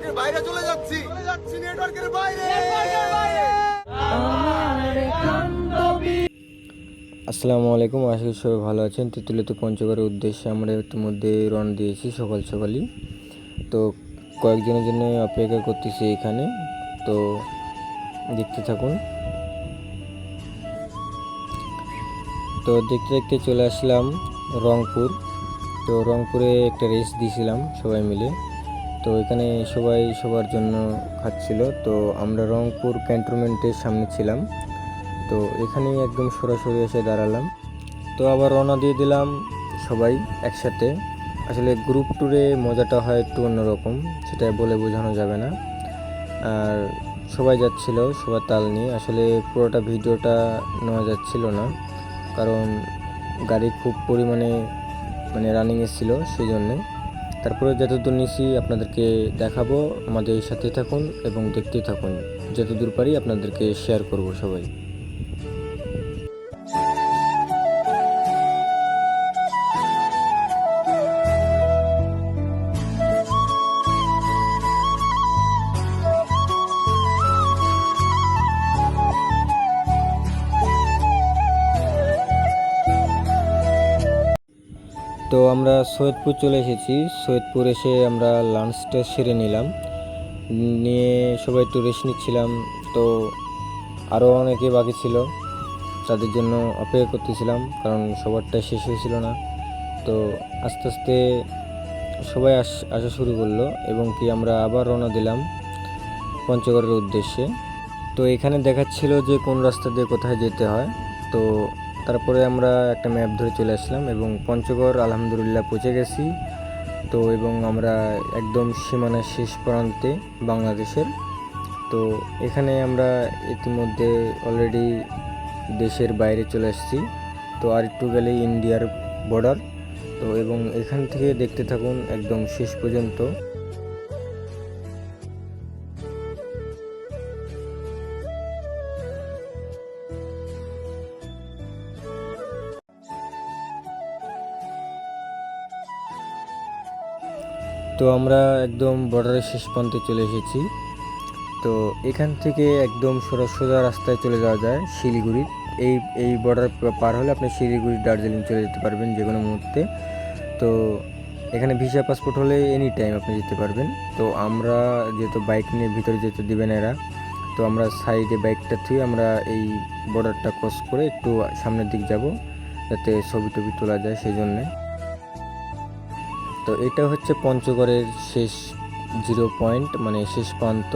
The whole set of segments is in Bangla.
নেটওয়ার্কের বাইরে চলে যাচ্ছি নেটওয়ার্কের বাইরে। আসসালামু আলাইকুম, আশা করি সবাই ভালো আছেন। তেঁতুলিয়াতে পঞ্চগড়ের উদ্দেশ্যে আমরা ইতিমধ্যে রওনা দিয়েছি সকাল সকালই। তো কয়েকজনের জন্য অপেক্ষা করতেছি এখানে, তো দেখতে থাকুন। তো দেখতে দেখতে চলে আসলাম রংপুর। তো রংপুরে একটা রেস্ট দিয়েছিলাম সবাই মিলে। তো এখানে সবাই সবার জন্য খাচ্ছিল। তো আমরা রংপুর ক্যান্টনমেন্টের সামনে ছিলাম, তো এখানেই একদম সরাসরি এসে দাঁড়ালাম। তো আবার রওনা দিয়ে দিলাম সবাই একসাথে। আসলে গ্রুপ ট্যুরে মজাটা হয় একটু অন্যরকম, সেটা বলে বোঝানো যাবে না। আর সবাই যাচ্ছিল সবার তাল নিয়ে। আসলে পুরোটা ভিডিওটা নেওয়া যাচ্ছিল না, কারণ গাড়ি খুব পরিমাণে রানিংয়ে ছিল, সেই জন্যে। তারপরে যতদূর নিছি আপনাদেরকে দেখাবো, আমাদের সাথে থাকুন এবং দেখতে থাকুন। যতদূর পারি আপনাদেরকে শেয়ার করব সবাই। তো আমরা সৈয়দপুর চলে এসেছি। সৈয়দপুর এসে আমরা লাঞ্চটা সেরে নিলাম, নিয়ে সবাই একটু রেস্ট নিচ্ছিলাম। তো আরও অনেকে বাকি ছিল, তাদের জন্য অপেক্ষা করতেছিলাম, কারণ সবারটা শেষ হয়েছিল না। তো আস্তে আস্তে সবাই আসা শুরু করলো, এবং কি আমরা আবার রওনা দিলাম পঞ্চগড়ের উদ্দেশ্যে। তো এখানে দেখাচ্ছিল যে কোন রাস্তা দিয়ে কোথায় যেতে হয়। তো তারপরে আমরা একটা ম্যাপ ধরে চলে আসলাম এবং পঞ্চগড় আলহামদুলিল্লাহ পৌঁছে গেছি। তো এবং আমরা একদম সীমানার শেষ প্রান্তে বাংলাদেশের। তো এখানে আমরা ইতিমধ্যে অলরেডি দেশের বাইরে চলে আসছি। তো আর একটু গেলেই ইন্ডিয়ার বর্ডার। তো এবং এখান থেকে দেখতে থাকুন একদম শেষ পর্যন্ত। তো আমরা একদম বর্ডারের শেষ প্রান্তে চলে এসেছি। তো এখান থেকে একদম সোজা রাস্তায় চলে যাওয়া যায় শিলিগুড়ি। এই বর্ডার পার হলে আপনি শিলিগুড়ি দার্জিলিং চলে যেতে পারবেন যে কোনো মুহূর্তে। তো এখানে ভিসা পাসপোর্ট হলে এনি টাইম আপনি যেতে পারবেন। তো আমরা যেহেতু বাইক নিয়ে ভিতরে যেতে দিবেন এরা, তো আমরা সাইডে বাইকটা থুয়ে আমরা এই বর্ডারটা ক্রস করে একটু সামনের দিক যাব, যাতে ছবি টবি তোলা যায় সেই জন্যে। তো এটা হচ্ছে পঞ্চগড়ের শেষ জিরো পয়েন্ট, শেষ প্রান্ত।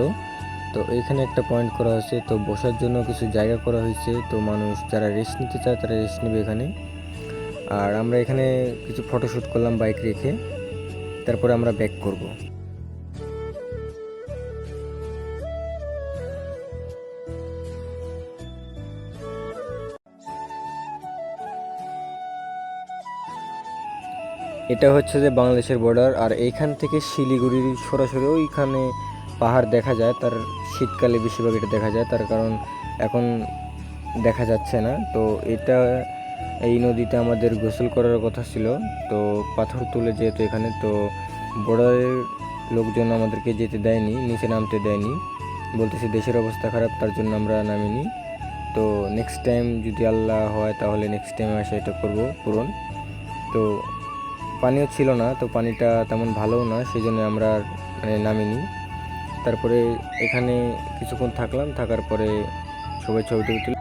তো এইখানে একটা পয়েন্ট করা হয়েছে, তো বসার জন্য কিছু জায়গা করা হয়েছে। তো মানুষ যারা রেস্ট নিতে চায় তারা রেস্ট নেবে এখানে। আর আমরা এখানে কিছু ফটোশ্যুট করলাম বাইক রেখে, তারপরে আমরা ব্যাক করব। এটা হচ্ছে যে বাংলাদেশের বর্ডার। আর এইখান থেকে শিলিগুড়ির সরাসরি ওইখানে পাহাড় দেখা যায়। তার শীতকালে বেশিরভাগ এটা দেখা যায়, তার কারণ এখন দেখা যাচ্ছে না। তো এটা এই নদীতে আমাদের গোসল করার কথা ছিল, তো পাথর তুলে যেহেতু এখানে, তো বর্ডারের লোকজন আমাদেরকে যেতে দেয়নি, নিচে নামতে দেয়নি, বলতেছে দেশের অবস্থা খারাপ, তার জন্য আমরা নামিনি। তো নেক্সট টাইম যদি আল্লাহ হয় তাহলে নেক্সট টাইম আসে এটা করব পূরণ। তো পানিও ছিল না, তো পানিটা তেমন ভালোও না, সেই জন্য আমরা নামিনি। তারপরে এখানে কিছুক্ষণ থাকলাম, থাকার পরে সবাই ছবি টবি তুলে।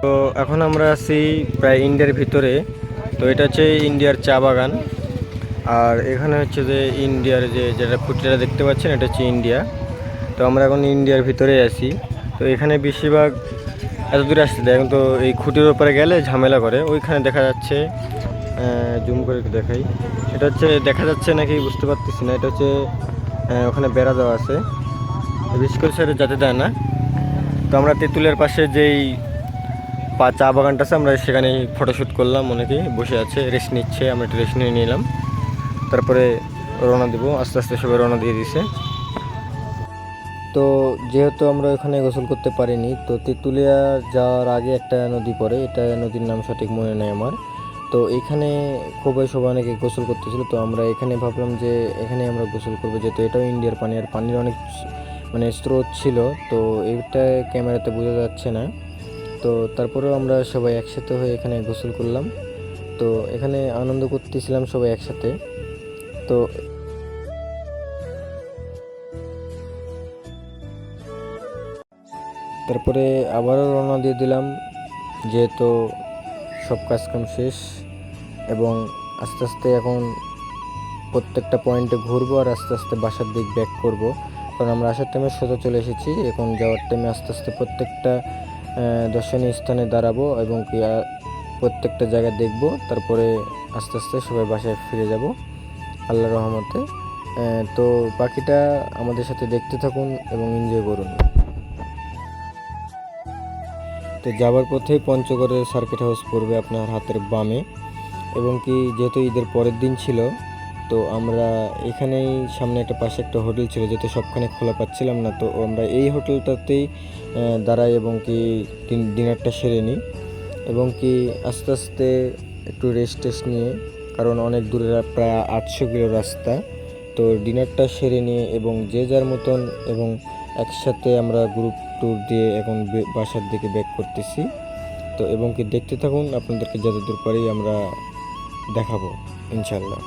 তো এখন আমরা আছি প্রায় ইন্ডিয়ার ভিতরে। তো এটা হচ্ছে ইন্ডিয়ার চা বাগান। আর এখানে হচ্ছে যে ইন্ডিয়ার যেটা খুঁটিটা দেখতে পাচ্ছেন, এটা হচ্ছে ইন্ডিয়া। তো আমরা এখন ইন্ডিয়ার ভিতরে আছি। তো এখানে বেশিরভাগ এত দূরে আসতে দেয়, তো এই খুঁটির ওপরে গেলে ঝামেলা করে। ওইখানে দেখা যাচ্ছে, জুম করে একটু দেখাই, এটা হচ্ছে দেখা যাচ্ছে নাকি বুঝতে পারতেছি না। এটা হচ্ছে ওখানে বেড়া দেওয়া আছে, বিশেষ করে সেটা যেতে দেয় না। তো আমরা তেঁতুলের পাশে যেই চা বাগানটা আছে, আমরা সেখানে ফটোশ্যুট করলাম। অনেকে বসে আছে, রেস্ট নিচ্ছে, আমরা একটু রেস্ট নিয়ে নিলাম। তারপরে রওনা দেবো, আস্তে আস্তে সবাই রওনা দিয়ে দিছে। তো যেহেতু আমরা ওখানে গোসল করতে পারিনি, তো তেঁতুলিয়া যাওয়ার আগে একটা নদী পড়ে, এটা নদীর নাম সঠিক মনে নেই আমার। তো এখানে খুবই সবাই অনেকে গোসল করতেছিল, তো আমরা এখানে ভাবলাম যে এখানে আমরা গোসল করবো, যেহেতু এটাও ইন্ডিয়ার পানি আর পানির অনেক মানে স্রোত ছিল, তো এটা ক্যামেরাতে বোঝা যাচ্ছে না। তো তারপরেও আমরা সবাই একসাথে হয়ে এখানে গোসল করলাম। তো এখানে আনন্দ করতেছিলাম সবাই একসাথে। তো তারপরে আবারও রওনা দিয়ে দিলাম, যেহেতু সব কাজকাম শেষ, এবং আস্তে আস্তে এখন প্রত্যেকটা পয়েন্টে ঘুরবো আর আস্তে আস্তে বাসার দিক ব্যাক করব, কারণ আমরা আসার টাইমে সোজা চলে এসেছি। এখন যাওয়ার টাইমে আস্তে আস্তে প্রত্যেকটা দর্শনীয় স্থানে দাঁড়াবো এবং কি প্রত্যেকটা জায়গা দেখব, তারপরে আস্তে আস্তে সবাই বাসায় ফিরে যাব আল্লাহর রহমতে। তো বাকিটা আমাদের সাথে দেখতে থাকুন এবং এনজয় করুন। তো যাবার পথেই পঞ্চগড়ের সার্কিট হাউস পড়বে আপনার হাতের বামে, এবং কি যেহেতু ঈদের পরের দিন ছিল, তো আমরা এখানেই সামনে একটা পাশে একটা হোটেল ছিল, যেহেতু সবখানে খোলা পাচ্ছিলাম না, তো আমরা এই হোটেলটাতেই দাঁড়াই এবং কি ডিনারটা সেরে নিই, এবং কি আস্তে আস্তে একটু রেস্ট নিয়ে, কারণ অনেক দূরে প্রায় 800 কিলো রাস্তা। তো ডিনারটা সেরে নিয়ে এবং যে যার মতন এবং একসাথে আমরা গ্রুপ ট্যুর দিয়ে এখন বাসার দিকে ব্যাক করতেছি। তো এবং কি দেখতে থাকুন, আপনাদেরকে যতদূর পারি আমরা দেখাবো ইনশাল্লাহ।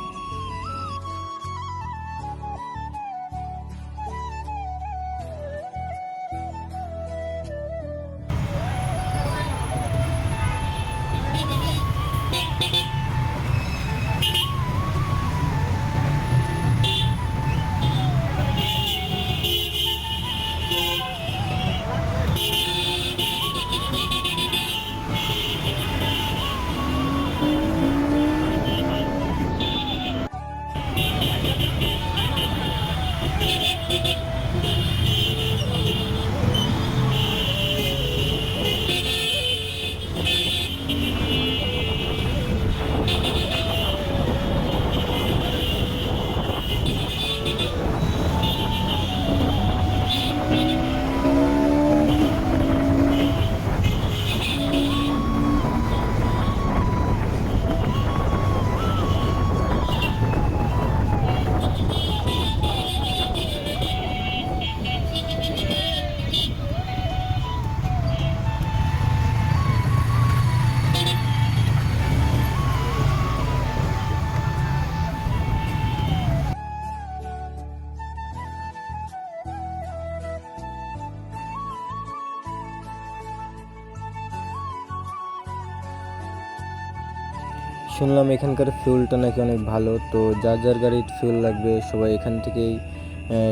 শুনলাম এখানকার ফিউলটা নাকি অনেক ভালো, তো যার যার গাড়ির ফিউল লাগবে সবাই এখান থেকেই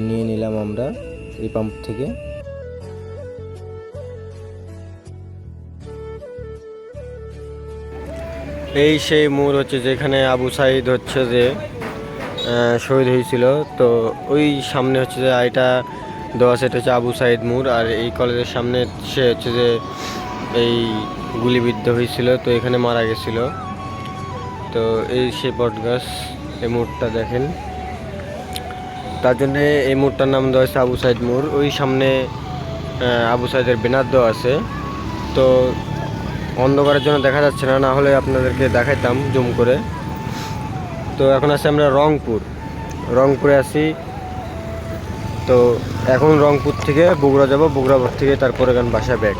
নিয়ে নিলাম আমরা এই পাম্প থেকে। এই সেই মোড় হচ্ছে যেখানে আবু সাইদ হচ্ছে যে শহীদ হয়েছিল, তো ওই সামনে হচ্ছে যে এটা দেওয়া সেটা হচ্ছে আবু সাইদ মোড়, আর এই কলেজের সামনে সে হচ্ছে যে এই গুলিবিদ্ধ হয়েছিল, তো এখানে মারা গেছিল। তো এই সেই বটগাছ, এই মোড়টা দেখেন, তার জন্যে এই মোড়টার নাম দেওয়া হয়েছে আবু সাইদ মোড়। ওই সামনে আবু সাইদের ব্যানার দেওয়া আছে, তো অন্ধকারের জন্য দেখা যাচ্ছে না, না হলে আপনাদেরকে দেখাইতাম জুম করে। তো এখন আছি আমরা রংপুরে আছি। তো এখন রংপুর থেকে বগুড়া যাব, বগুড়া থেকে তারপরে বাসা ব্যাক।